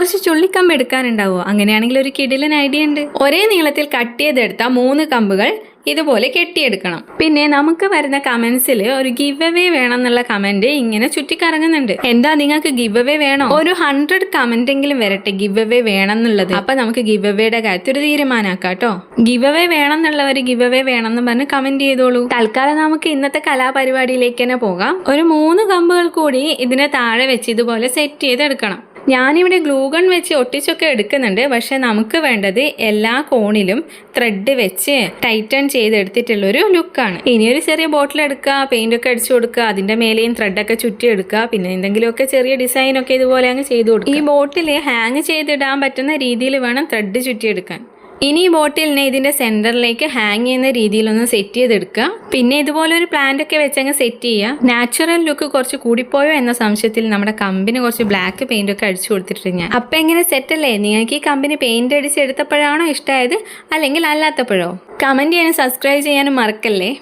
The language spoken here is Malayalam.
കുറച്ച് ചുള്ളിക്കമ്പ് എടുക്കാനുണ്ടാവുമോ? അങ്ങനെയാണെങ്കിൽ ഒരു കിടിലൻ ഐഡിയ ഉണ്ട്. ഒരേ നീളത്തിൽ കട്ട് ചെയ്തെടുത്ത 3 കമ്പുകൾ ഇതുപോലെ കെട്ടിയെടുക്കണം. പിന്നെ നമുക്ക് വരുന്ന കമന്റ്സിൽ ഒരു ഗിവ് അവേ വേണം എന്നുള്ള കമന്റ് ഇങ്ങനെ ചുറ്റിക്കറങ്ങുന്നുണ്ട്. എന്താ നിങ്ങൾക്ക് ഗിവ് അവേ വേണോ? ഒരു 100 കമന്റ് എങ്കിലും വരട്ടെ ഗിവ് അവേ വേണം എന്നുള്ളത്. അപ്പൊ നമുക്ക് ഗിവ് അവയുടെ കാര്യത്തിൽ ഒരു തീരുമാനമാക്കാം കേട്ടോ. ഗിവ് അവേ വേണം എന്നുള്ളവർ ഗിവ് അവേ വേണം എന്ന് പറഞ്ഞ് കമന്റ് ചെയ്തോളൂ. തൽക്കാലം നമുക്ക് ഇന്നത്തെ കലാപരിപാടിയിലേക്ക് തന്നെ പോകാം. ഒരു 3 കമ്പുകൾ കൂടി ഇതിനെ താഴെ വെച്ച് ഇതുപോലെ സെറ്റ് ചെയ്തെടുക്കണം. ഞാനിവിടെ ഗ്ലൂഗൺ വെച്ച് ഒട്ടിച്ചൊക്കെ എടുക്കുന്നുണ്ട്. പക്ഷെ നമുക്ക് വേണ്ടത് എല്ലാ കോണിലും ത്രെഡ് വെച്ച് ടൈറ്റൺ ചെയ്തെടുത്തിട്ടുള്ളൊരു ലുക്കാണ്. ഇനി ഒരു ചെറിയ ബോട്ടിൽ എടുക്കുക, പെയിന്റ് ഒക്കെ അടിച്ചു കൊടുക്കുക, അതിന്റെ മേലെയും ത്രെഡൊക്കെ ചുറ്റി എടുക്കുക. പിന്നെ എന്തെങ്കിലുമൊക്കെ ചെറിയ ഡിസൈൻ ഒക്കെ ഇതുപോലെ അങ്ങ് ചെയ്തു കൊടുക്കുക. ഈ ബോട്ടിൽ ഹാങ് ചെയ്തിടാൻ പറ്റുന്ന രീതിയിൽ വേണം ത്രെഡ് ചുറ്റിയെടുക്കാൻ. ഇനി ഈ ബോട്ടിലിനെ ഇതിന്റെ സെന്ററിലേക്ക് ഹാങ് ചെയ്യുന്ന രീതിയിലൊന്ന് സെറ്റ് ചെയ്തെടുക്കുക. പിന്നെ ഇതുപോലെ ഒരു പ്ലാന്റ് ഒക്കെ വെച്ചങ്ങ് സെറ്റ് ചെയ്യുക. നാച്ചുറൽ ലുക്ക് കുറച്ച് കൂടിപ്പോയോ എന്ന സംശയത്തിൽ നമ്മുടെ കമ്പിന് കുറച്ച് ബ്ലാക്ക് പെയിന്റ് ഒക്കെ അടിച്ചു കൊടുത്തിട്ടുണ്ട് ഞാൻ. അപ്പൊ എങ്ങനെ സെറ്റ് അല്ലേ? നിങ്ങൾക്ക് ഈ കമ്പിന് പെയിന്റ് അടിച്ചെടുത്തപ്പോഴാണോ ഇഷ്ടമായത് അല്ലെങ്കിൽ അല്ലാത്തപ്പോഴോ? കമന്റ് ചെയ്യാനും സബ്സ്ക്രൈബ് ചെയ്യാനും മറക്കല്ലേ.